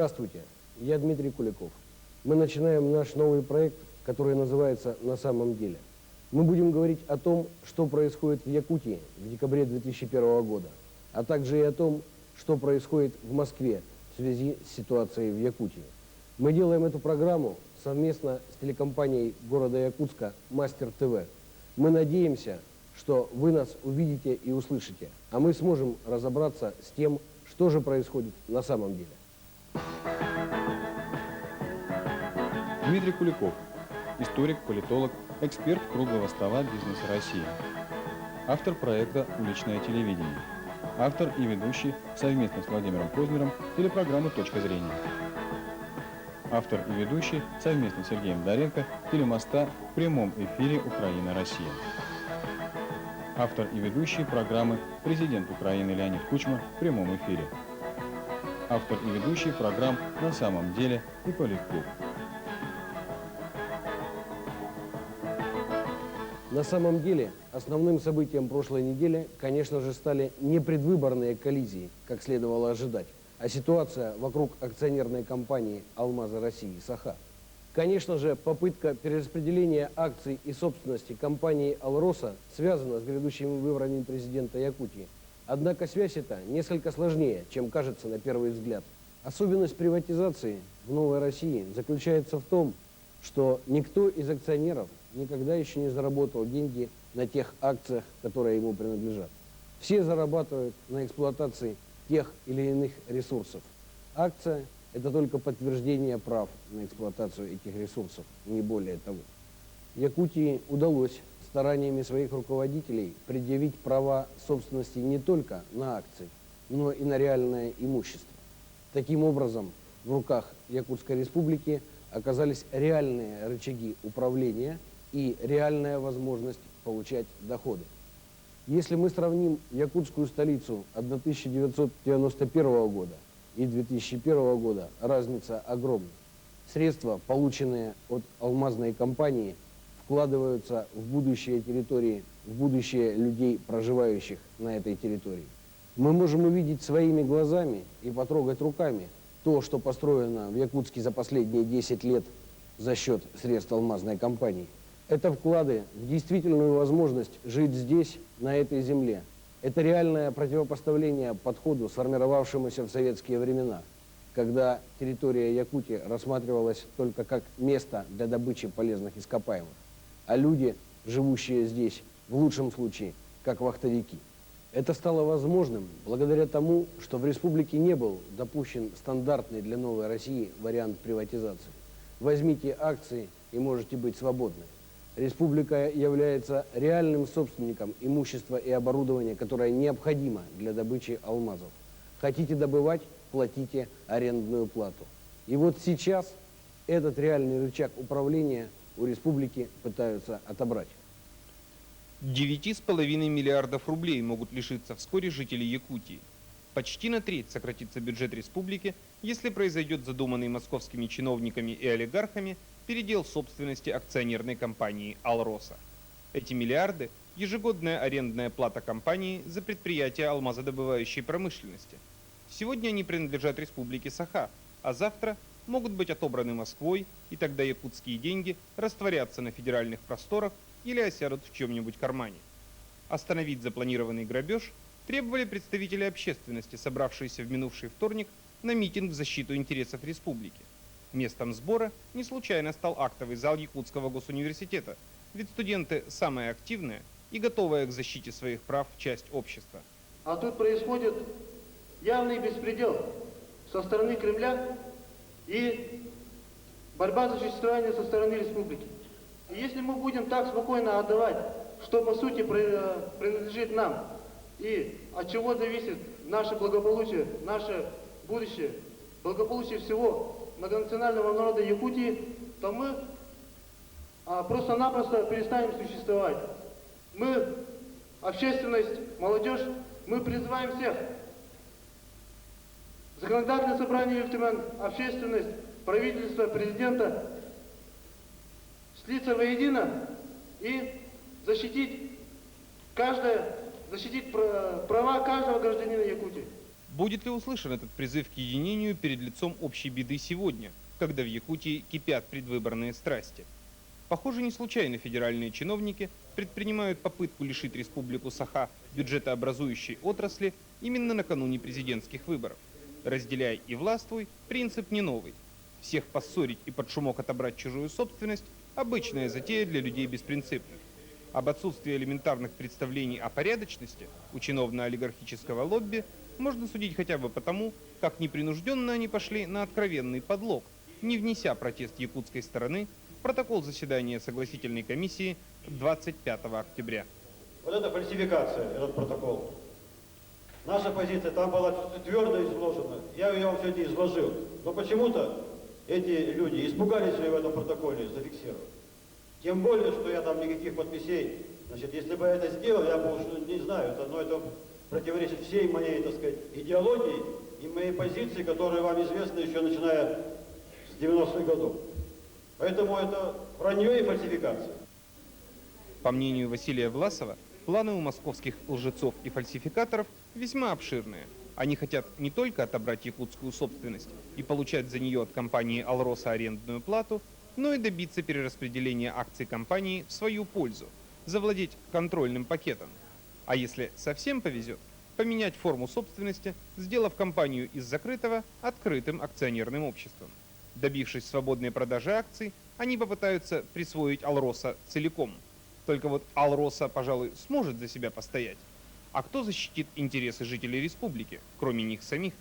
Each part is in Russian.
Здравствуйте, я Дмитрий Куликов. Мы начинаем наш новый проект, который называется «На самом деле». Мы будем говорить о том, что происходит в Якутии в декабре 2001 года, а также и о том, что происходит в Москве в связи с ситуацией в Якутии. Мы делаем эту программу совместно с телекомпанией города Якутска «Мастер ТВ». Мы надеемся, что вы нас увидите и услышите, а мы сможем разобраться с тем, что же происходит на самом деле. Дмитрий Куликов, историк, политолог, эксперт круглого стола бизнеса России. Автор проекта «Уличное телевидение». Автор и ведущий совместно с Владимиром Познером телепрограммы «Точка зрения». Автор и ведущий совместно с Сергеем Доренко телемоста в прямом эфире «Украина-Россия». Автор и ведущий программы «Президент Украины Леонид Кучма» в прямом эфире. Автор и ведущий программ «На самом деле» и «Политклуб». На самом деле, основным событием прошлой недели, конечно же, стали не предвыборные коллизии, как следовало ожидать, а ситуация вокруг акционерной компании «Алмазы России» САХА. Конечно же, попытка перераспределения акций и собственности компании «Алроса» связана с грядущими выборами президента Якутии. Однако связь эта несколько сложнее, чем кажется на первый взгляд. Особенность приватизации в Новой России заключается в том, что никто из акционеров никогда еще не заработал деньги на тех акциях, которые ему принадлежат. Все зарабатывают на эксплуатации тех или иных ресурсов. Акция – это только подтверждение прав на эксплуатацию этих ресурсов, не более того. Якутии удалось стараниями своих руководителей предъявить права собственности не только на акции, но и на реальное имущество. Таким образом, в руках Якутской Республики оказались реальные рычаги управления и реальная возможность получать доходы. Если мы сравним якутскую столицу 1991 года и 2001 года, разница огромна. Средства, полученные от алмазной компании, вкладываются в будущее территории, в будущее людей, проживающих на этой территории. Мы можем увидеть своими глазами и потрогать руками то, что построено в Якутске за последние 10 лет за счет средств алмазной компании. Это вклады в действительную возможность жить здесь, на этой земле. Это реальное противопоставление подходу, сформировавшемуся в советские времена, когда территория Якутии рассматривалась только как место для добычи полезных ископаемых, а люди, живущие здесь, в лучшем случае, как вахтовики. Это стало возможным благодаря тому, что в республике не был допущен стандартный для Новой России вариант приватизации. Возьмите акции и можете быть свободны. Республика является реальным собственником имущества и оборудования, которое необходимо для добычи алмазов. Хотите добывать – платите арендную плату. И вот сейчас этот реальный рычаг управления у республики пытаются отобрать. 9,5 миллиардов рублей могут лишиться вскоре жители Якутии. Почти на треть сократится бюджет республики, если произойдет задуманный московскими чиновниками и олигархами передел собственности акционерной компании «Алроса». Эти миллиарды – ежегодная арендная плата компании за предприятия алмазодобывающей промышленности. Сегодня они принадлежат республике Саха, а завтра могут быть отобраны Москвой, и тогда якутские деньги растворятся на федеральных просторах или осядут в чьем-нибудь кармане. Остановить запланированный грабеж требовали представители общественности, собравшиеся в минувший вторник на митинг в защиту интересов республики. Местом сбора не случайно стал актовый зал Якутского госуниверситета, ведь студенты самая активная и готовая к защите своих прав часть общества. А тут происходит явный беспредел со стороны Кремля и борьба за существование со стороны республики. И если мы будем так спокойно отдавать, что по сути принадлежит нам, и от чего зависит наше благополучие, наше будущее, благополучие всего многонационального народа Якутии, то мы просто-напросто перестанем существовать. Мы, общественность, молодежь, мы призываем всех. Законодательное собрание Юльтиман, общественность, правительство, президента слиться воедино и защитить права каждого гражданина Якутии. Будет ли услышан этот призыв к единению перед лицом общей беды сегодня, когда в Якутии кипят предвыборные страсти? Похоже, не случайно федеральные чиновники предпринимают попытку лишить республику Саха бюджетообразующей отрасли именно накануне президентских выборов. «Разделяй и властвуй» – принцип не новый. Всех поссорить и под шумок отобрать чужую собственность – обычная затея для людей беспринципных. Об отсутствии элементарных представлений о порядочности у чиновно-олигархического лобби можно судить хотя бы потому, как непринужденно они пошли на откровенный подлог, не внеся протест якутской стороны в протокол заседания согласительной комиссии 25 октября. Вот это фальсификация, этот протокол. Наша позиция там была твердо изложена. Я ее вам сегодня изложил. Но почему-то эти люди испугались ее в этом протоколе зафиксировать. Тем более, что я там никаких подписей. Значит, если бы я это сделал, я бы уж не знаю, это противоречит всей моей, так сказать, идеологии и моей позиции, которая вам известна еще начиная с 90-х годов. Поэтому это вранье и фальсификация. По мнению Василия Власова, планы у московских лжецов и фальсификаторов весьма обширные. Они хотят не только отобрать якутскую собственность и получать за нее от компании «Алроса» арендную плату, но и добиться перераспределения акций компании в свою пользу, завладеть контрольным пакетом. А если совсем повезет, поменять форму собственности, сделав компанию из закрытого открытым акционерным обществом. Добившись свободной продажи акций, они попытаются присвоить «Алроса» целиком. Только вот «Алроса», пожалуй, сможет за себя постоять. А кто защитит интересы жителей республики, кроме них самих?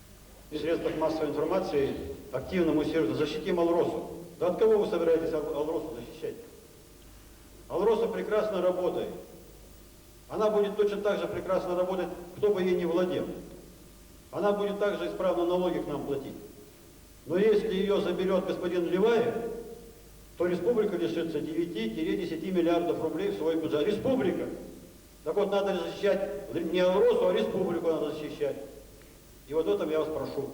В средствах массовой информации активно муссируют: защитим Алросу. Да от кого вы собираетесь Алросу защищать? Алроса прекрасно работает. Она будет точно так же прекрасно работать, кто бы ей не владел. Она будет также исправно налоги к нам платить. Но если ее заберет господин Леваев, то республика лишится 9-10 миллиардов рублей в свой бюджет. Республика! Так вот, надо защищать не Алросу, а республику надо защищать. И вот в этом я вас прошу.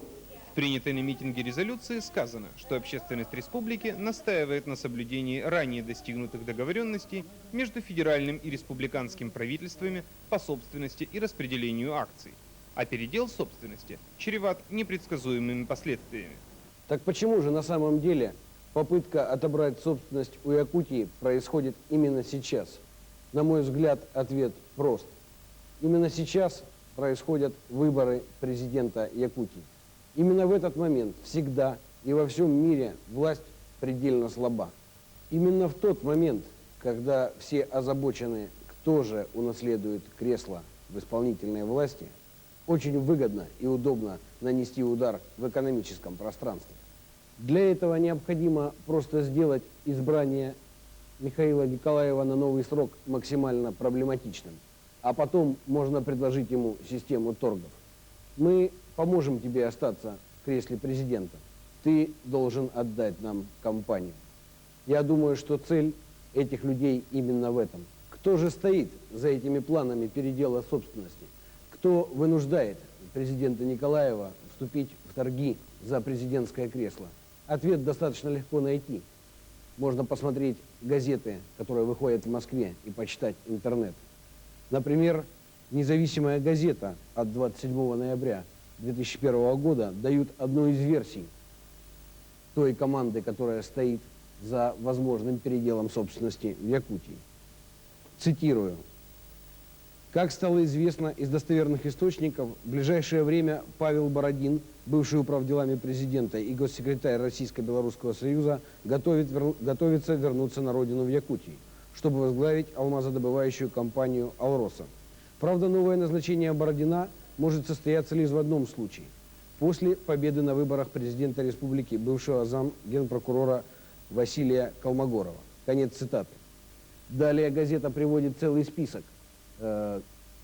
В принятой на митинге резолюции сказано, что общественность республики настаивает на соблюдении ранее достигнутых договоренностей между федеральным и республиканским правительствами по собственности и распределению акций. А передел собственности чреват непредсказуемыми последствиями. Так почему же на самом деле попытка отобрать собственность у Якутии происходит именно сейчас? На мой взгляд, ответ прост. Именно сейчас происходят выборы президента Якутии. Именно в этот момент всегда и во всем мире власть предельно слаба. Именно в тот момент, когда все озабочены, кто же унаследует кресло в исполнительной власти, очень выгодно и удобно нанести удар в экономическом пространстве. Для этого необходимо просто сделать избрание Михаила Николаева на новый срок максимально проблематичным, а потом можно предложить ему систему торгов. Мы поможем тебе остаться в кресле президента. Ты должен отдать нам компанию. Я думаю, что цель этих людей именно в этом. Кто же стоит за этими планами передела собственности? Кто вынуждает президента Николаева вступить в торги за президентское кресло? Ответ достаточно легко найти. Можно посмотреть газеты, которые выходят в Москве, и почитать интернет. Например, «Независимая газета» от 27 ноября 2001 года дают одну из версий той команды, которая стоит за возможным переделом собственности в Якутии. Цитирую. Как стало известно из достоверных источников, в ближайшее время Павел Бородин, бывший управделами президента и госсекретарь Российско-Белорусского союза, готовится вернуться на родину в Якутии, чтобы возглавить алмазодобывающую компанию «Алроса». Правда, новое назначение Бородина может состояться лишь в одном случае – после победы на выборах президента республики бывшего замгенпрокурора Василия Колмогорова. Конец цитаты. Далее газета приводит целый список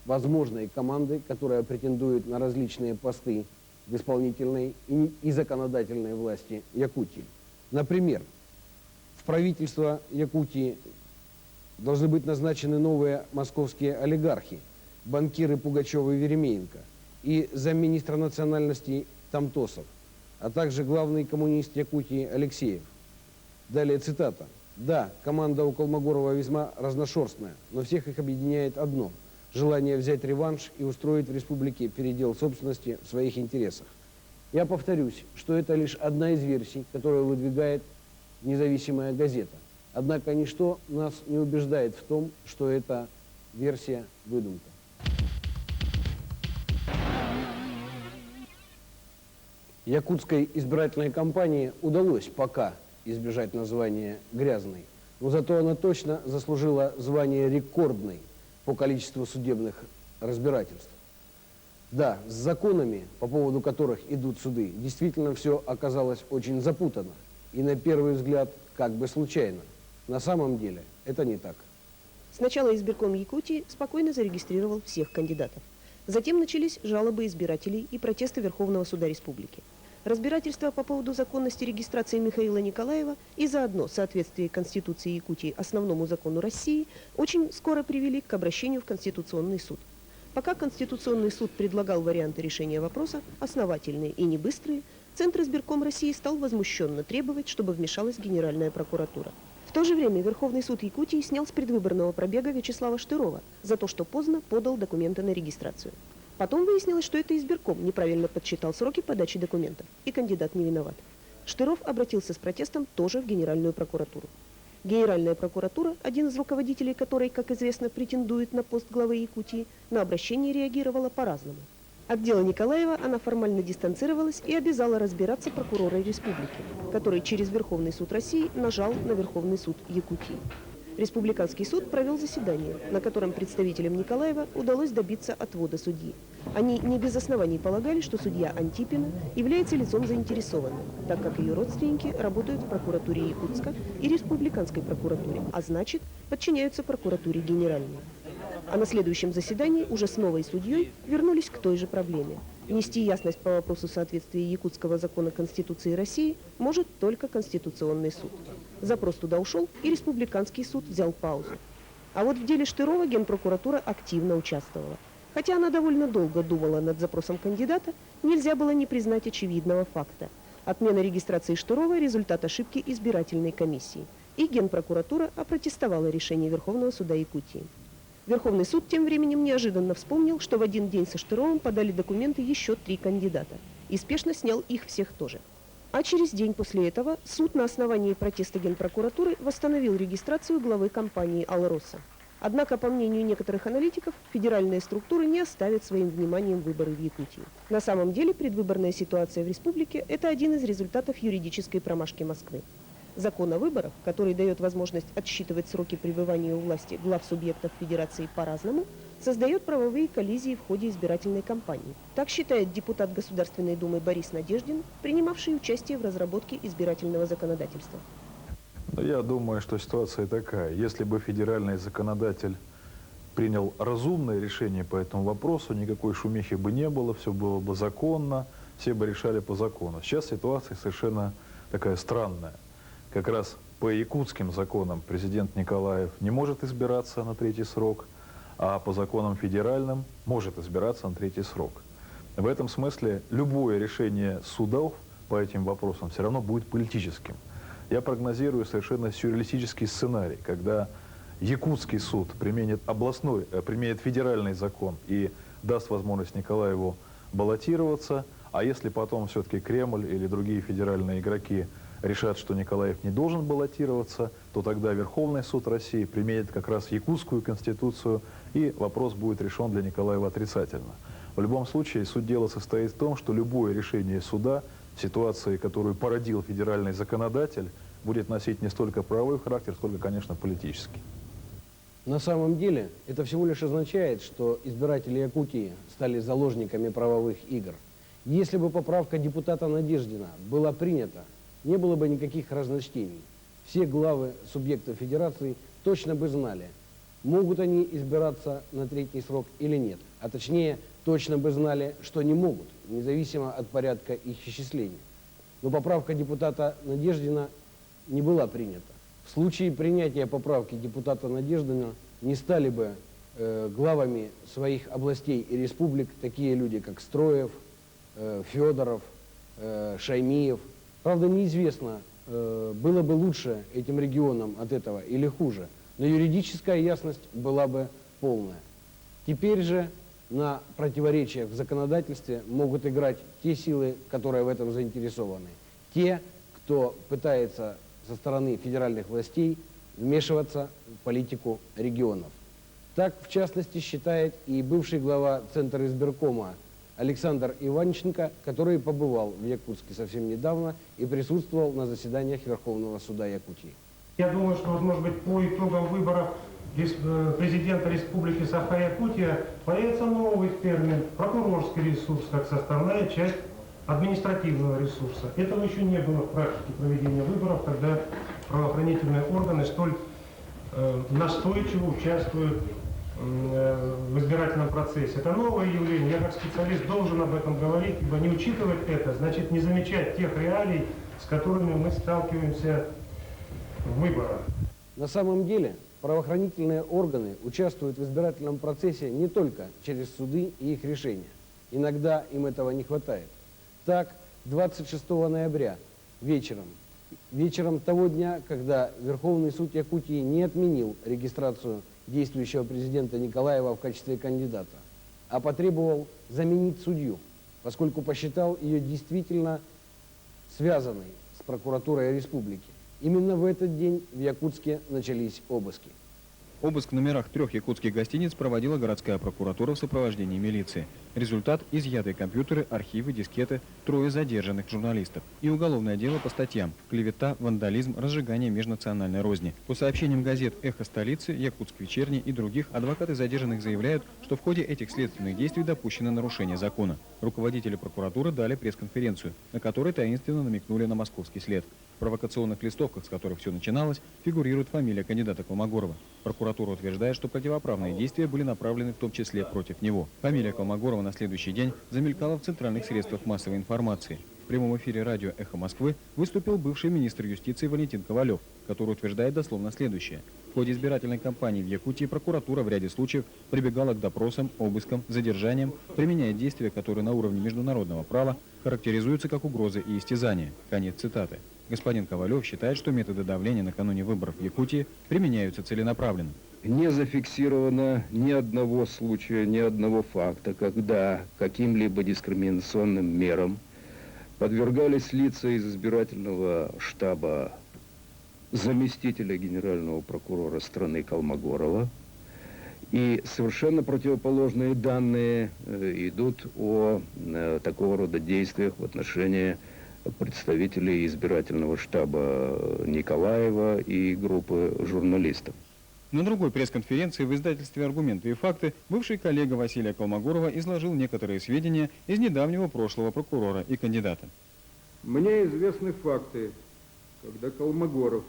возможной команды, которая претендует на различные посты в исполнительной и законодательной власти Якутии. Например, в правительство Якутии должны быть назначены новые московские олигархи, банкиры Пугачева и Веремеенко и замминистра национальностей Тамтосов, а также главный коммунист Якутии Алексеев. Далее цитата. Да, команда у Колмогорова весьма разношерстная, но всех их объединяет одно – желание взять реванш и устроить в республике передел собственности в своих интересах. Я повторюсь, что это лишь одна из версий, которую выдвигает независимая газета. Однако ничто нас не убеждает в том, что эта версия выдумка. Якутской избирательной кампании удалось пока избежать названия «грязной», но зато она точно заслужила звание рекордной по количеству судебных разбирательств. Да, с законами, по поводу которых идут суды, действительно все оказалось очень запутанно и на первый взгляд как бы случайно. На самом деле это не так. Сначала избирком Якутии спокойно зарегистрировал всех кандидатов. Затем начались жалобы избирателей и протесты Верховного суда республики. Разбирательства по поводу законности регистрации Михаила Николаева и заодно соответствие Конституции Якутии основному закону России очень скоро привели к обращению в Конституционный суд. Пока Конституционный суд предлагал варианты решения вопроса, основательные и не быстрые, Центр избирком России стал возмущенно требовать, чтобы вмешалась Генеральная прокуратура. В то же время Верховный суд Якутии снял с предвыборного пробега Вячеслава Штырова за то, что поздно подал документы на регистрацию. Потом выяснилось, что это избирком неправильно подсчитал сроки подачи документов, и кандидат не виноват. Штыров обратился с протестом тоже в Генеральную прокуратуру. Генеральная прокуратура, один из руководителей которой, как известно, претендует на пост главы Якутии, на обращение реагировала по-разному. От дела Николаева она формально дистанцировалась и обязала разбираться прокурора республики, который через Верховный суд России нажал на Верховный суд Якутии. Республиканский суд провел заседание, на котором представителям Николаева удалось добиться отвода судьи. Они не без оснований полагали, что судья Антипина является лицом заинтересованным, так как ее родственники работают в прокуратуре Якутска и республиканской прокуратуре, а значит, подчиняются прокуратуре генеральной. А на следующем заседании уже с новой судьей вернулись к той же проблеме. Внести ясность по вопросу соответствия якутского закона Конституции России может только Конституционный суд. Запрос туда ушел, и Республиканский суд взял паузу. А вот в деле Штырова Генпрокуратура активно участвовала. Хотя она довольно долго думала над запросом кандидата, нельзя было не признать очевидного факта. Отмена регистрации Штырова – результат ошибки избирательной комиссии. И Генпрокуратура опротестовала решение Верховного суда Якутии. Верховный суд тем временем неожиданно вспомнил, что в один день со Штыровым подали документы еще 3 кандидата и спешно снял их всех тоже. А через день после этого суд на основании протеста Генпрокуратуры восстановил регистрацию главы компании «Алроса». Однако, по мнению некоторых аналитиков, федеральные структуры не оставят своим вниманием выборы в Якутии. На самом деле предвыборная ситуация в республике – это один из результатов юридической промашки Москвы. Закон о выборах, который дает возможность отсчитывать сроки пребывания у власти глав субъектов федерации по-разному, создает правовые коллизии в ходе избирательной кампании. Так считает депутат Государственной Думы Борис Надеждин, принимавший участие в разработке избирательного законодательства. Я думаю, что ситуация такая. Если бы федеральный законодатель принял разумное решение по этому вопросу, никакой шумихи бы не было, все было бы законно, все бы решали по закону. Сейчас ситуация совершенно такая странная. Как раз по якутским законам президент Николаев не может избираться на 3-й срок, а по законам федеральным может избираться на 3-й срок. В этом смысле любое решение судов по этим вопросам все равно будет политическим. Я прогнозирую совершенно сюрреалистический сценарий, когда якутский суд применит федеральный закон и даст возможность Николаеву баллотироваться, а если потом все-таки Кремль или другие федеральные игроки решат, что Николаев не должен баллотироваться, то тогда Верховный суд России применит как раз якутскую конституцию, и вопрос будет решен для Николаева отрицательно. В любом случае, суть дела состоит в том, что любое решение суда в ситуации, которую породил федеральный законодатель, будет носить не столько правовой характер, сколько, конечно, политический. На самом деле, это всего лишь означает, что избиратели Якутии стали заложниками правовых игр. Если бы поправка депутата Надеждина была принята, не было бы никаких разночтений. Все главы субъектов федерации точно бы знали, могут они избираться на 3-й срок или нет. А точнее, точно бы знали, что не могут, независимо от порядка их исчисления. Но поправка депутата Надеждина не была принята. В случае принятия поправки депутата Надеждина не стали бы главами своих областей и республик такие люди, как Строев, Федоров, Шаймиев. Правда, неизвестно, было бы лучше этим регионам от этого или хуже, но юридическая ясность была бы полная. Теперь же на противоречиях в законодательстве могут играть те силы, которые в этом заинтересованы. Те, кто пытается со стороны федеральных властей вмешиваться в политику регионов. Так, в частности, считает и бывший глава Центра избиркома Александр Иванченко, который побывал в Якутске совсем недавно и присутствовал на заседаниях Верховного суда Якутии. Я думаю, что, вот, может быть, по итогам выборов президента Республики Саха-Якутия появится новый термин «прокурорский ресурс», как составная часть административного ресурса. Этого еще не было в практике проведения выборов, когда правоохранительные органы столь настойчиво участвуют в избирательном процессе. Это новое явление. Я как специалист должен об этом говорить, ибо не учитывать это, значит не замечать тех реалий, с которыми мы сталкиваемся в выборах. На самом деле правоохранительные органы участвуют в избирательном процессе не только через суды и их решения. Иногда им этого не хватает. Так, 26 ноября вечером того дня, когда Верховный суд Якутии не отменил регистрацию действующего президента Николаева в качестве кандидата, а потребовал заменить судью, поскольку посчитал ее действительно связанной с прокуратурой республики. Именно в этот день в Якутске начались обыски. Обыск в номерах 3 якутских гостиниц проводила городская прокуратура в сопровождении милиции. Результат – изъятые компьютеры, архивы, дискеты, 3 задержанных журналистов и уголовное дело по статьям «Клевета», «Вандализм», «Разжигание межнациональной розни». По сообщениям газет «Эхо столицы», «Якутск вечерний» и других, адвокаты задержанных заявляют, что в ходе этих следственных действий допущено нарушение закона. Руководители прокуратуры дали пресс-конференцию, на которой таинственно намекнули на московский след. В провокационных листовках, с которых все начиналось, фигурирует фамилия кандидата Колмогорова. Прокуратура утверждает, что противоправные действия были направлены в том числе против него. Фамилия Колмогорова на следующий день замелькала в центральных средствах массовой информации. В прямом эфире радио «Эхо Москвы» выступил бывший министр юстиции Валентин Ковалев, который утверждает дословно следующее. В ходе избирательной кампании в Якутии прокуратура в ряде случаев прибегала к допросам, обыскам, задержаниям, применяя действия, которые на уровне международного права характеризуются как угрозы и истязания. Конец цитаты. Господин Ковалев считает, что методы давления накануне выборов в Якутии применяются целенаправленно. Не зафиксировано ни одного случая, ни одного факта, когда каким-либо дискриминационным мерам подвергались лица из избирательного штаба заместителя генерального прокурора страны Колмогорова. И совершенно противоположные данные идут о такого рода действиях в отношении представителей избирательного штаба Николаева и группы журналистов. На другой пресс-конференции в издательстве «Аргументы и факты» бывший коллега Василия Колмогорова изложил некоторые сведения из недавнего прошлого прокурора и кандидата. Мне известны факты, когда Колмогоров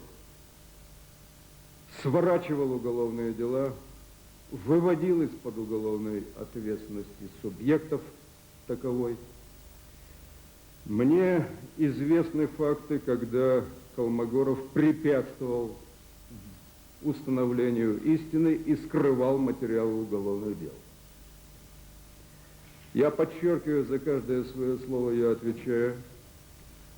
сворачивал уголовные дела, выводил из-под уголовной ответственности субъектов таковой. Мне известны факты, когда Колмогоров препятствовал установлению истины и скрывал материалы уголовных дел. Я подчеркиваю, за каждое свое слово я отвечаю,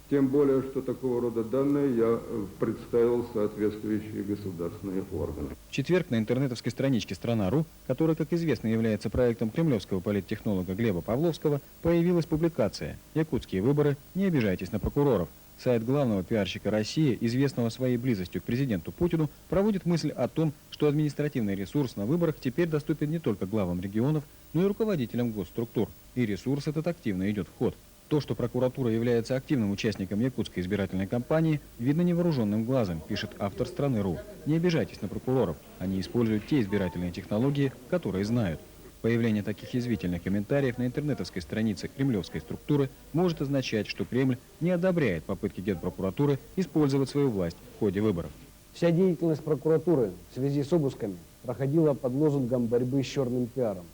тем более, что такого рода данные я представил соответствующие государственные органы. В четверг на интернетовской страничке «Страна.ру», которая, как известно, является проектом кремлевского политтехнолога Глеба Павловского, появилась публикация «Якутские выборы. Не обижайтесь на прокуроров». Сайт главного пиарщика России, известного своей близостью к президенту Путину, проводит мысль о том, что административный ресурс на выборах теперь доступен не только главам регионов, но и руководителям госструктур. И ресурс этот активно идет в ход. То, что прокуратура является активным участником якутской избирательной кампании, видно невооруженным глазом, пишет автор «Страны.ру». Не обижайтесь на прокуроров, они используют те избирательные технологии, которые знают. Появление таких язвительных комментариев на интернетовской странице кремлевской структуры может означать, что Кремль не одобряет попытки Генпрокуратуры использовать свою власть в ходе выборов. Вся деятельность прокуратуры в связи с обысками проходила под лозунгом борьбы с черным пиаром.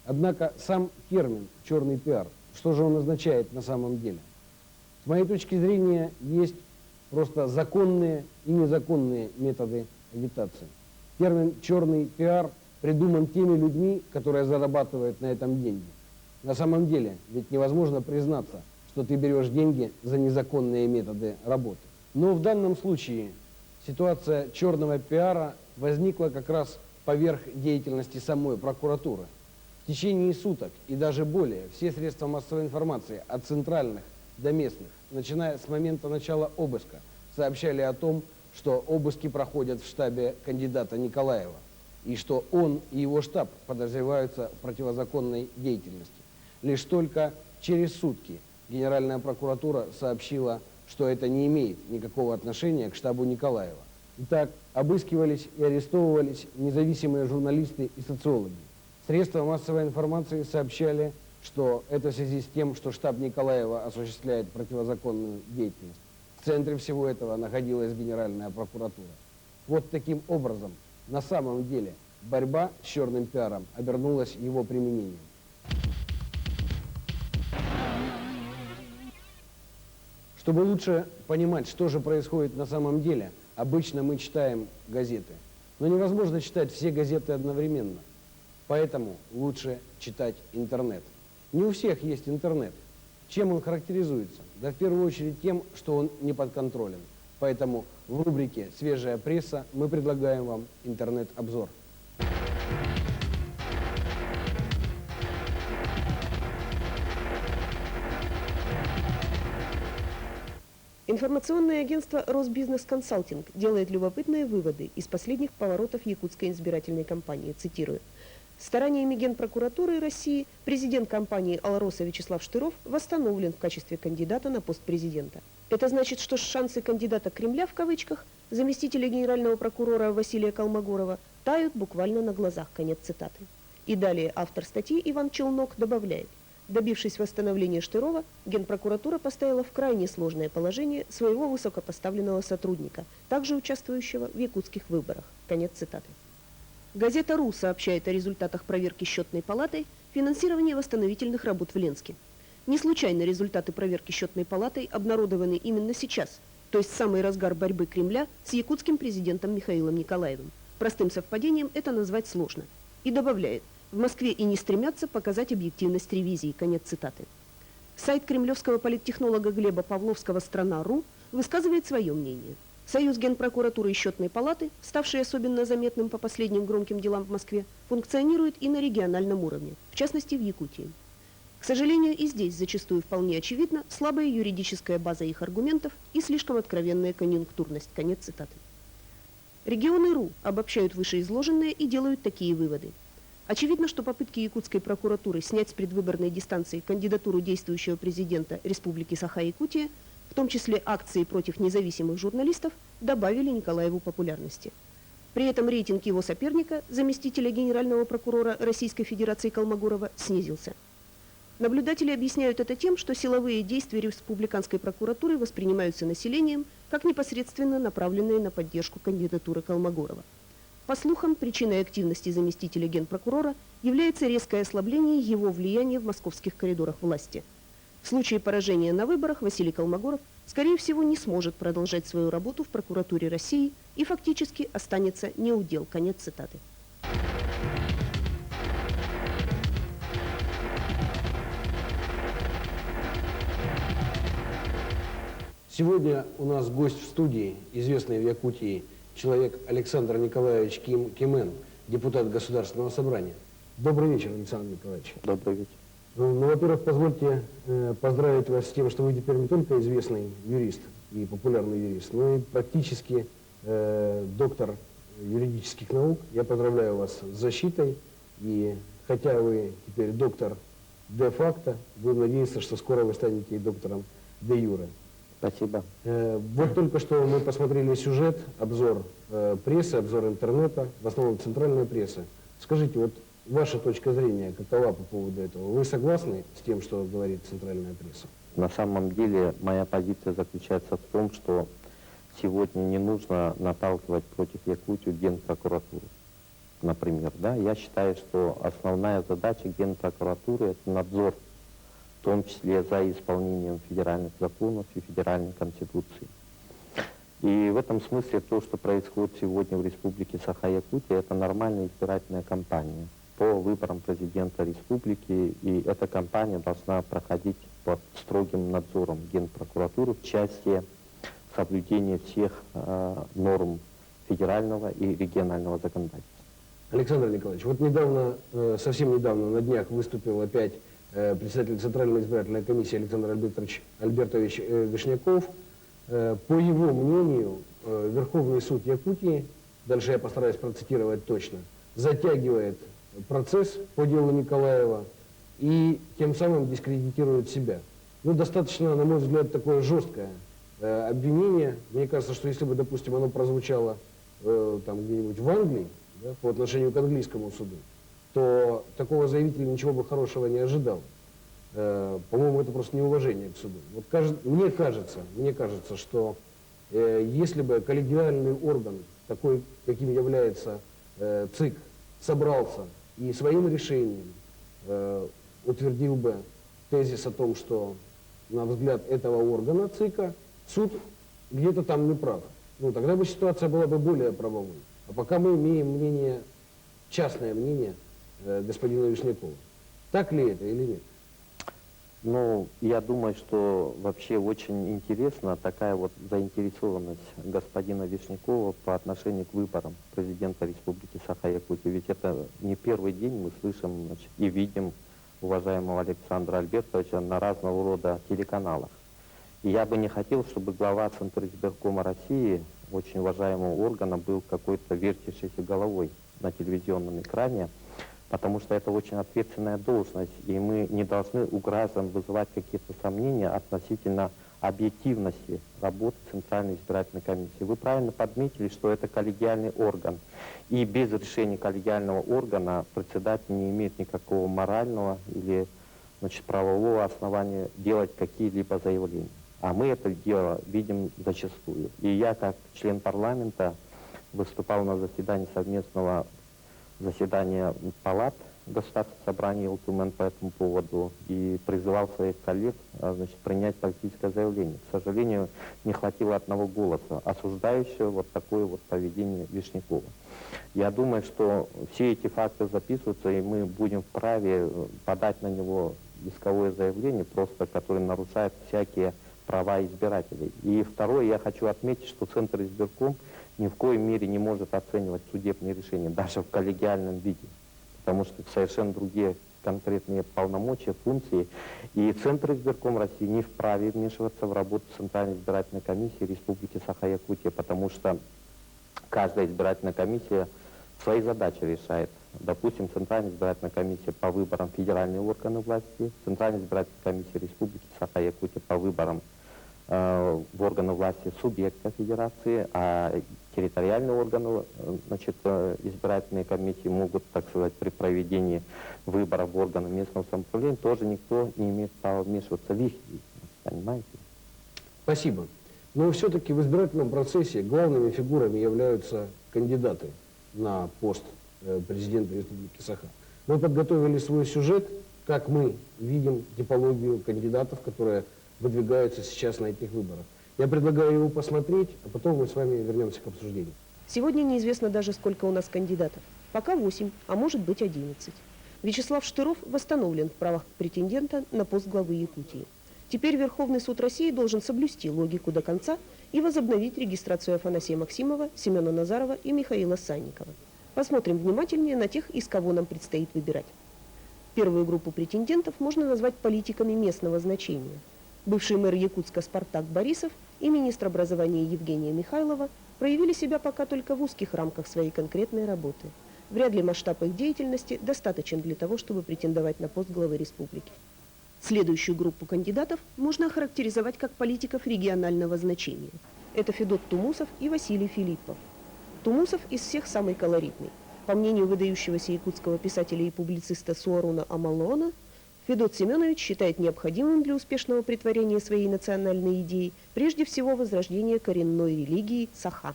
Однако сам термин «черный пиар», что же он означает на самом деле? С моей точки зрения, есть просто законные и незаконные методы агитации. Термин «черный пиар» придуман теми людьми, которые зарабатывают на этом деньги. На самом деле, ведь невозможно признаться, что ты берешь деньги за незаконные методы работы. Но в данном случае ситуация черного пиара возникла как раз поверх деятельности самой прокуратуры. В течение суток и даже более все средства массовой информации от центральных до местных, начиная с момента начала обыска, сообщали о том, что обыски проходят в штабе кандидата Николаева, и что он и его штаб подозреваются в противозаконной деятельности. Лишь только через сутки Генеральная прокуратура сообщила, что это не имеет никакого отношения к штабу Николаева. Итак, обыскивались и арестовывались независимые журналисты и социологи. Средства массовой информации сообщали, что это в связи с тем, что штаб Николаева осуществляет противозаконную деятельность. В центре всего этого находилась Генеральная прокуратура. Вот таким образом, на самом деле, борьба с черным пиаром обернулась его применением. Чтобы лучше понимать, что же происходит на самом деле, обычно мы читаем газеты. Но невозможно читать все газеты одновременно. Поэтому лучше читать интернет. Не у всех есть интернет. Чем он характеризуется? Да в первую очередь тем, что он не подконтролен. Поэтому в рубрике «Свежая пресса» мы предлагаем вам интернет-обзор. Информационное агентство «Росбизнес-консалтинг» делает любопытные выводы из последних поворотов якутской избирательной кампании. Цитирую. Стараниями Генпрокуратуры России президент компании «Алроса» Вячеслав Штыров восстановлен в качестве кандидата на пост президента. Это значит, что шансы кандидата Кремля в кавычках, заместителя генерального прокурора Василия Колмогорова, тают буквально на глазах. Конец цитаты. И далее автор статьи Иван Челнок добавляет. Добившись восстановления Штырова, Генпрокуратура поставила в крайне сложное положение своего высокопоставленного сотрудника, также участвующего в якутских выборах. Конец цитаты. Газета «РУ» сообщает о результатах проверки счетной палатой финансирования восстановительных работ в Ленске. Не случайно результаты проверки счетной палатой обнародованы именно сейчас, то есть в самый разгар борьбы Кремля с якутским президентом Михаилом Николаевым. Простым совпадением это назвать сложно. И добавляет, в Москве и не стремятся показать объективность ревизии. Конец цитаты. Сайт кремлевского политтехнолога Глеба Павловского «Страна.ру» высказывает свое мнение. Союз Генпрокуратуры и Счетной палаты, ставший особенно заметным по последним громким делам в Москве, функционирует и на региональном уровне, в частности в Якутии. К сожалению, и здесь зачастую вполне очевидна слабая юридическая база их аргументов и слишком откровенная конъюнктурность. Конец цитаты. Регионы.ру обобщают вышеизложенное и делают такие выводы. Очевидно, что попытки якутской прокуратуры снять с предвыборной дистанции кандидатуру действующего президента Республики Саха-Якутия, в том числе акции против независимых журналистов, добавили Николаеву популярности. При этом рейтинг его соперника, заместителя генерального прокурора Российской Федерации Колмогорова, снизился. Наблюдатели объясняют это тем, что силовые действия республиканской прокуратуры воспринимаются населением как непосредственно направленные на поддержку кандидатуры Колмогорова. По слухам, причиной активности заместителя генпрокурора является резкое ослабление его влияния в московских коридорах власти. В случае поражения на выборах Василий Колмогоров, скорее всего, не сможет продолжать свою работу в прокуратуре России и фактически останется неудел. Конец цитаты. Сегодня у нас гость в студии, известный в Якутии человек Александр Николаевич Кимен, депутат Государственного собрания. Добрый вечер, Александр Николаевич. Добрый вечер. Ну, во-первых, позвольте поздравить вас с тем, что вы теперь не только известный юрист и популярный юрист, но и практически доктор юридических наук. Я поздравляю вас с защитой, и хотя вы теперь доктор де-факто, будем надеяться, что скоро вы станете и доктором де-юре. Спасибо. Вот только что мы посмотрели сюжет, обзор прессы, обзор интернета, в основном центральной прессы. Скажите, вот ваша точка зрения какова по поводу этого? Вы согласны с тем, что говорит центральная пресса? На самом деле моя позиция заключается в том, что сегодня не нужно наталкивать против Якутии Генпрокуратуру, например. Да? Я считаю, что основная задача Генпрокуратуры – это надзор, в том числе за исполнением федеральных законов и федеральной конституции. И в этом смысле то, что происходит сегодня в Республике Саха-Якутия, это нормальная избирательная кампания по выборам президента республики, и эта кампания должна проходить под строгим надзором Генпрокуратуры в части соблюдения всех норм федерального и регионального законодательства. Александр Николаевич, вот недавно, совсем недавно, на днях выступил опять председатель Центральной избирательной комиссии Александр Альбертович Вишняков. По его мнению, Верховный суд Якутии, дальше я постараюсь процитировать точно, затягивает процесс по делу Николаева и тем самым дискредитирует себя. Ну, достаточно, на мой взгляд, такое жесткое обвинение. Мне кажется, что если бы, допустим, оно прозвучало там где-нибудь в Англии, да, по отношению к английскому суду, то такого заявителя ничего бы хорошего не ожидал. По-моему, это просто неуважение к суду. Вот мне кажется, что если бы коллегиальный орган, такой, каким является ЦИК, собрался и своим решением утвердил бы тезис о том, что, на взгляд этого органа ЦИКа, суд где-то там не прав, ну, тогда бы ситуация была бы более правовой. А пока мы имеем мнение, частное мнение господина Вишнякова. Так ли это или нет? Ну, я думаю, что вообще очень интересна такая вот заинтересованность господина Вишнякова по отношению к выборам президента Республики Саха-Якутия. Ведь это не первый день мы слышим, значит, и видим уважаемого Александра Альбертовича на разного рода телеканалах. И я бы не хотел, чтобы глава Центризбиркома России, очень уважаемого органа, был какой-то вертящейся головой на телевизионном экране, потому что это очень ответственная должность, и мы не должны угрозам вызывать какие-то сомнения относительно объективности работы Центральной избирательной комиссии. Вы правильно подметили, что это коллегиальный орган, и без решения коллегиального органа председатель не имеет никакого морального или, значит, правового основания делать какие-либо заявления. А мы это дело видим зачастую. И я, как член парламента, выступал на заседании совместного заседания палат Государственного собрания ЛТУМН по этому поводу и призывал своих коллег, значит, принять политическое заявление. К сожалению, не хватило одного голоса, осуждающего вот такое вот поведение Вишнякова. Я думаю, что все эти факты записываются, и мы будем вправе подать на него исковое заявление, просто которое нарушает всякие права избирателей. И второе, я хочу отметить, что Центр избирком ни в коей мере не может оценивать судебные решения, даже в коллегиальном виде, потому что совершенно другие конкретные полномочия, функции. И Центр избирком России не вправе вмешиваться в работу Центральной избирательной комиссии Республики Саха-Якутия, потому что каждая избирательная комиссия свои задачи решает. Допустим, Центральная избирательная комиссия по выборам федеральные органы власти, Центральная избирательная комиссия Республики Саха-Якутия по выборам в органы власти субъекта федерации, а территориальные органы, значит, избирательные комиссии могут, так сказать, при проведении выборов в органы местного самоуправления, тоже никто не имеет права вмешиваться в их деятельность, понимаете? Спасибо. Но все-таки в избирательном процессе главными фигурами являются кандидаты на пост президента Республики Саха. Мы подготовили свой сюжет, как мы видим типологию кандидатов, которые выдвигаются сейчас на этих выборах. Я предлагаю его посмотреть, а потом мы с вами вернемся к обсуждению. Сегодня неизвестно даже, сколько у нас кандидатов. Пока 8, а может быть 11. Вячеслав Штыров восстановлен в правах претендента на пост главы Якутии. Теперь Верховный суд России должен соблюсти логику до конца и возобновить регистрацию Афанасия Максимова, Семена Назарова и Михаила Санникова. Посмотрим внимательнее на тех, из кого нам предстоит выбирать. Первую группу претендентов можно назвать политиками местного значения. Бывший мэр Якутска Спартак Борисов и министр образования Евгения Михайлова проявили себя пока только в узких рамках своей конкретной работы. Вряд ли масштаб их деятельности достаточен для того, чтобы претендовать на пост главы республики. Следующую группу кандидатов можно охарактеризовать как политиков регионального значения. Это Федот Тумусов и Василий Филиппов. Тумусов из всех самый колоритный. По мнению выдающегося якутского писателя и публициста Суаруна Амалона, Федот Семенович считает необходимым для успешного претворения своей национальной идеи прежде всего возрождение коренной религии Саха.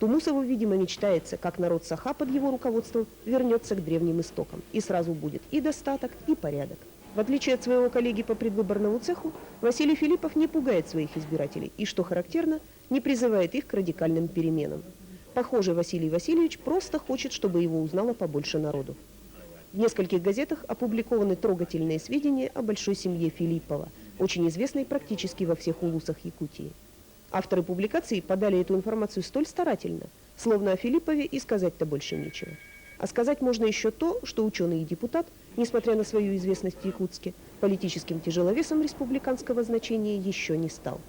Тумусову, видимо, мечтается, как народ Саха под его руководством вернется к древним истокам, и сразу будет и достаток, и порядок. В отличие от своего коллеги по предвыборному цеху, Василий Филиппов не пугает своих избирателей и, что характерно, не призывает их к радикальным переменам. Похоже, Василий Васильевич просто хочет, чтобы его узнало побольше народу. В нескольких газетах опубликованы трогательные сведения о большой семье Филиппова, очень известной практически во всех улусах Якутии. Авторы публикаций подали эту информацию столь старательно, словно о Филиппове и сказать-то больше нечего. А сказать можно еще то, что ученый и депутат, несмотря на свою известность в Якутске, политическим тяжеловесом республиканского значения еще не стал.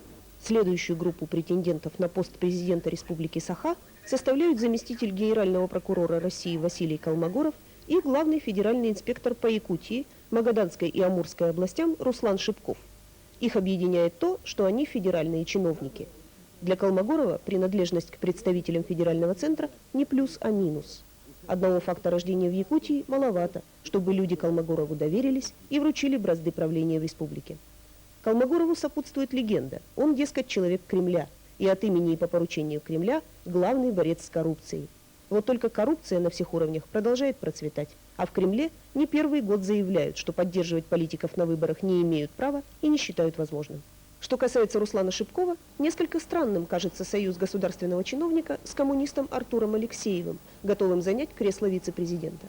Следующую группу претендентов на пост президента Республики Саха составляют заместитель генерального прокурора России Василий Колмогоров и главный федеральный инспектор по Якутии, Магаданской и Амурской областям Руслан Шипков. Их объединяет то, что они федеральные чиновники. Для Колмогорова принадлежность к представителям федерального центра не плюс, а минус. Одного факта рождения в Якутии маловато, чтобы люди Колмогорову доверились и вручили бразды правления в республике. Колмогорову сопутствует легенда. Он, дескать, человек Кремля, и от имени и по поручению Кремля главный борец с коррупцией. Вот только коррупция на всех уровнях продолжает процветать, а в Кремле не первый год заявляют, что поддерживать политиков на выборах не имеют права и не считают возможным. Что касается Руслана Шипкова, несколько странным кажется союз государственного чиновника с коммунистом Артуром Алексеевым, готовым занять кресло вице-президента.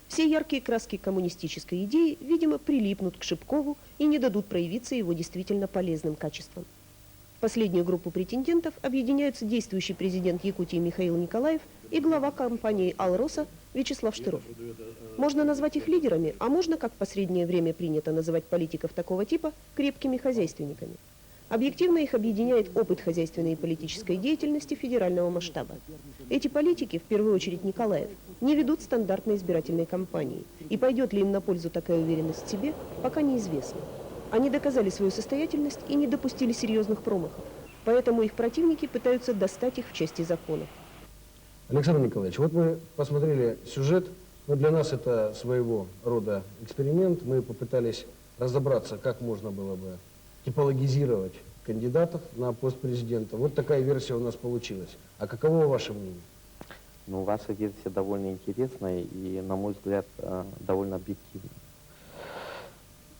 Все яркие краски коммунистической идеи, видимо, прилипнут к Шипкову и не дадут проявиться его действительно полезным качествам. В последнюю группу претендентов объединяются действующий президент Якутии Михаил Николаев и глава компании «Алроса» Вячеслав Штыров. Можно назвать их лидерами, а можно, как в последнее время принято называть политиков такого типа, крепкими хозяйственниками. Объективно их объединяет опыт хозяйственной и политической деятельности федерального масштаба. Эти политики, в первую очередь Николаев, не ведут стандартной избирательной кампании. И пойдет ли им на пользу такая уверенность в себе, пока неизвестно. Они доказали свою состоятельность и не допустили серьезных промахов. Поэтому их противники пытаются достать их в части законов. Александр Николаевич, вот мы посмотрели сюжет, но для нас это своего рода эксперимент. Мы попытались разобраться, как можно было бы типологизировать кандидатов на пост президента. Вот такая версия у нас получилась. А каково ваше мнение? Ну, ваша версия довольно интересная и, на мой взгляд, довольно объективна.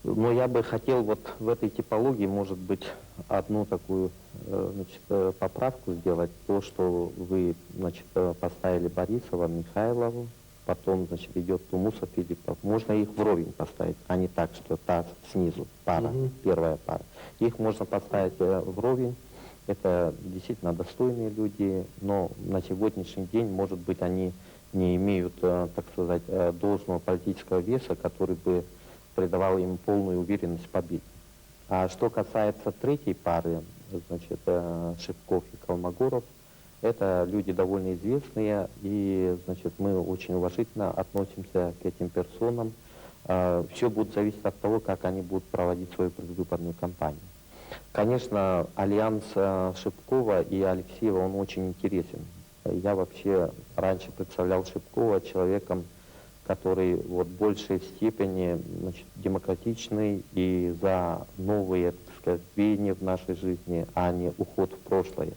Но я бы хотел вот в этой типологии, может быть, одну такую поправку сделать. То, что вы поставили Борисова, Михайлову, потом идет Тумусов, Филиппов. Можно их вровень поставить, а не так, что та снизу пара, первая пара. Их можно поставить вровень. Это действительно достойные люди, но на сегодняшний день, может быть, они не имеют, так сказать, должного политического веса, который бы придавал им полную уверенность в победе. А что касается третьей пары, Шипков и Колмогоров, это люди довольно известные, и, мы очень уважительно относимся к этим персонам. Все будет зависеть от того, как они будут проводить свою предвыборную кампанию. Конечно, альянс Шипкова и Алексеева, он очень интересен. Я вообще раньше представлял Шипкова человеком, который в большей степени демократичный и за новые, так сказать, веяния в нашей жизни, а не уход в прошлое.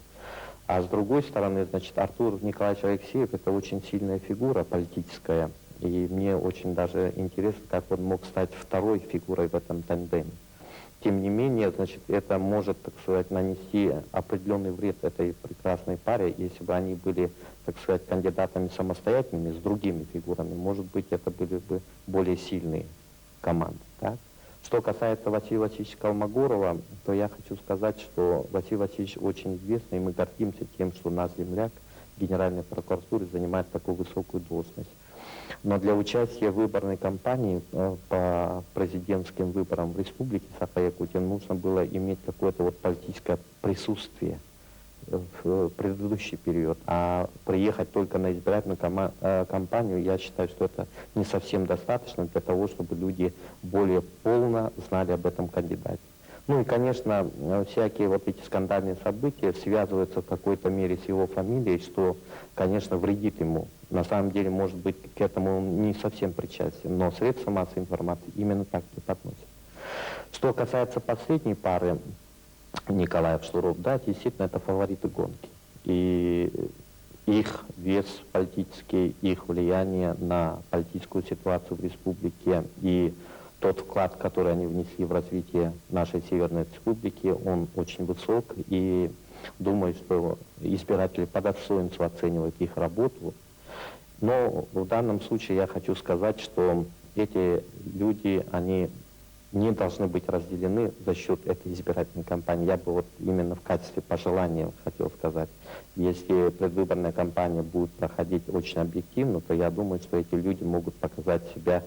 А с другой стороны, Артур Николаевич Алексеев — это очень сильная фигура политическая, и мне очень даже интересно, как он мог стать второй фигурой в этом тандеме. Тем не менее, это может, так сказать, нанести определенный вред этой прекрасной паре, если бы они были, так сказать, кандидатами самостоятельными, с другими фигурами. Может быть, это были бы более сильные команды. Так? Что касается Василия Васильевича Колмогорова, то я хочу сказать, что Василий Васильевич очень известный, и мы гордимся тем, что наш земляк в Генеральной прокуратуре занимает такую высокую должность. Но для участия в выборной кампании по президентским выборам в Республике Саха-Якутия нужно было иметь какое-то политическое присутствие в предыдущий период. А приехать только на избирательную кампанию, я считаю, что это не совсем достаточно для того, чтобы люди более полно знали об этом кандидате. Ну и, конечно, всякие эти скандальные события связываются в какой-то мере с его фамилией, что, конечно, вредит ему. На самом деле, может быть, к этому он не совсем причастен, но средства массовой информации именно так преподносят. Что касается последней пары, Николаев-Штуров, да, действительно, это фавориты гонки. И их вес политический, их влияние на политическую ситуацию в республике и тот вклад, который они внесли в развитие нашей Северной Республики, он очень высок. И думаю, что избиратели по достоинству оценивают их работу. Но в данном случае я хочу сказать, что эти люди, они не должны быть разделены за счет этой избирательной кампании. Я бы именно в качестве пожелания хотел сказать. Если предвыборная кампания будет проходить очень объективно, то я думаю, что эти люди могут показать себя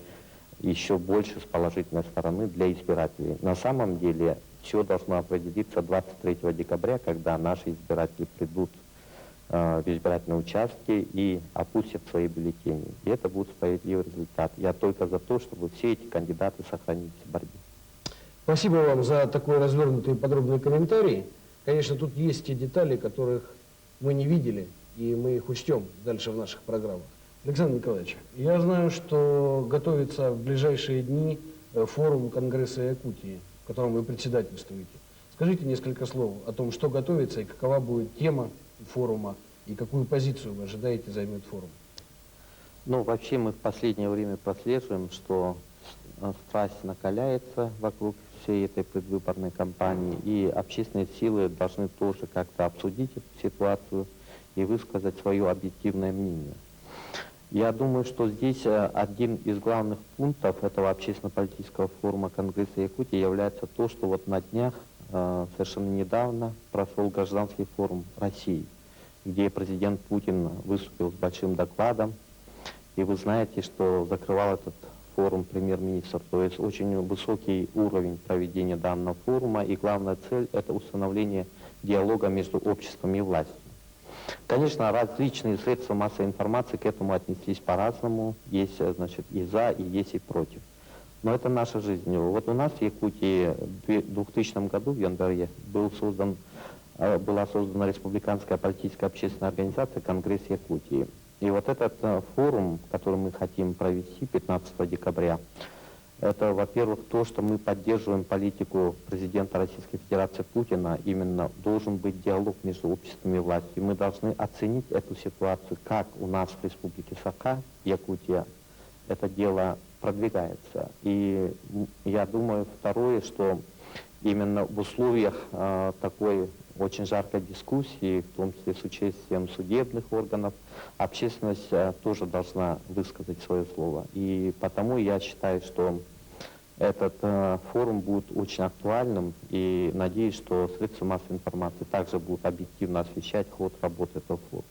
еще больше с положительной стороны для избирателей. На самом деле все должно определиться 23 декабря, когда наши избиратели придут в избирательные участки и опустят свои бюллетени. И это будет справедливый результат. Я только за то, чтобы все эти кандидаты сохранились в борьбе. Спасибо вам за такой развернутый и подробный комментарий. Конечно, тут есть те детали, которых мы не видели, и мы их учтем дальше в наших программах. Александр Николаевич, я знаю, что готовится в ближайшие дни форум Конгресса Якутии, в котором вы председательствуете. Скажите несколько слов о том, что готовится и какова будет тема форума, и какую позицию вы ожидаете займет форум. Ну, вообще мы в последнее время прослеживаем, что страсть накаляется вокруг всей этой предвыборной кампании, и общественные силы должны тоже как-то обсудить эту ситуацию и высказать свое объективное мнение. Я думаю, что здесь один из главных пунктов этого общественно-политического форума Конгресса Якутии является то, что вот на днях, совершенно недавно, прошел гражданский форум России, где президент Путин выступил с большим докладом. И вы знаете, что закрывал этот форум премьер-министр. То есть очень высокий уровень проведения данного форума, и главная цель – это установление диалога между обществом и властью. Конечно, различные средства массовой информации к этому отнеслись по-разному. Есть, значит, и за, и есть и против. Но это наша жизнь. Вот у нас в Якутии в 2000 году, в январе, была создана республиканская политическая общественная организация «Конгресс Якутии». И вот этот форум, который мы хотим провести 15 декабря, это, во-первых, то, что мы поддерживаем политику президента Российской Федерации Путина. Именно должен быть диалог между обществом и властью. Мы должны оценить эту ситуацию, как у нас в Республике Саха, Якутия, это дело продвигается. И я думаю, второе, что именно в условиях такой очень жаркой дискуссии, в том числе с участием судебных органов, общественность тоже должна высказать свое слово. И потому я считаю, что этот форум будет очень актуальным, и надеюсь, что средства массовой информации также будут объективно освещать ход работы этого форума.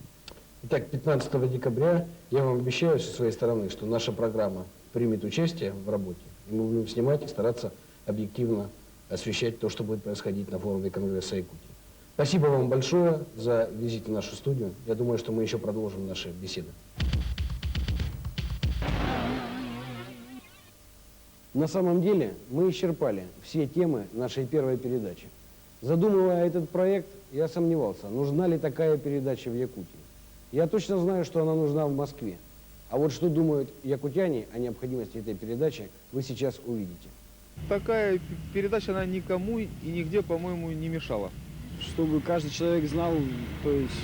Итак, 15 декабря я вам обещаю со своей стороны, что наша программа примет участие в работе, и мы будем снимать и стараться объективно освещать то, что будет происходить на форуме Конгресса Якутии. Спасибо вам большое за визит в нашу студию. Я думаю, что мы еще продолжим наши беседы. На самом деле мы исчерпали все темы нашей первой передачи. Задумывая этот проект, я сомневался, нужна ли такая передача в Якутии. Я точно знаю, что она нужна в Москве. А вот что думают якутяне о необходимости этой передачи, вы сейчас увидите. Такая передача, она никому и нигде, по-моему, не мешала. Чтобы каждый человек знал, то есть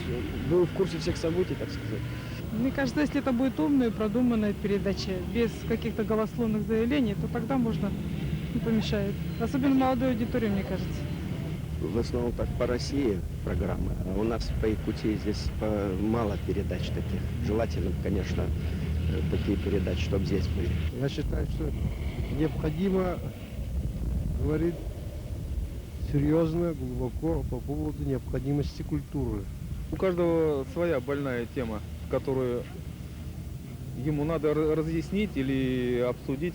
был в курсе всех событий, так сказать. Мне кажется, если это будет умная и продуманная передача, без каких-то голословных заявлений, то тогда можно, не помешает. Особенно молодой аудитории, мне кажется. В основном так по России программы, а у нас по Якутии здесь мало передач таких. Желательно, конечно, такие передачи, чтобы здесь были. Я считаю, что необходимо говорить серьезно, глубоко по поводу необходимости культуры. У каждого своя больная тема, которую ему надо разъяснить или обсудить.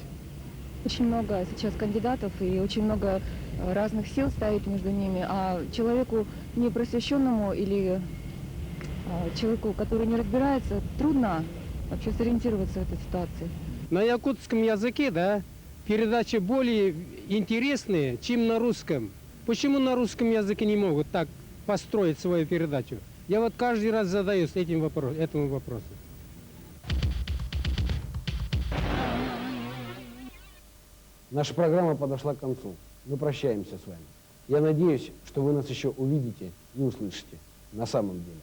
Очень много сейчас кандидатов и очень много разных сил стоит между ними, а человеку непросвещенному или человеку, который не разбирается, трудно вообще сориентироваться в этой ситуации. На якутском языке, да, передачи более интересные, чем на русском. Почему на русском языке не могут так построить свою передачу? Я вот каждый раз задаюсь этому вопросу. Наша программа подошла к концу. Мы прощаемся с вами. Я надеюсь, что вы нас еще увидите и услышите. На самом деле.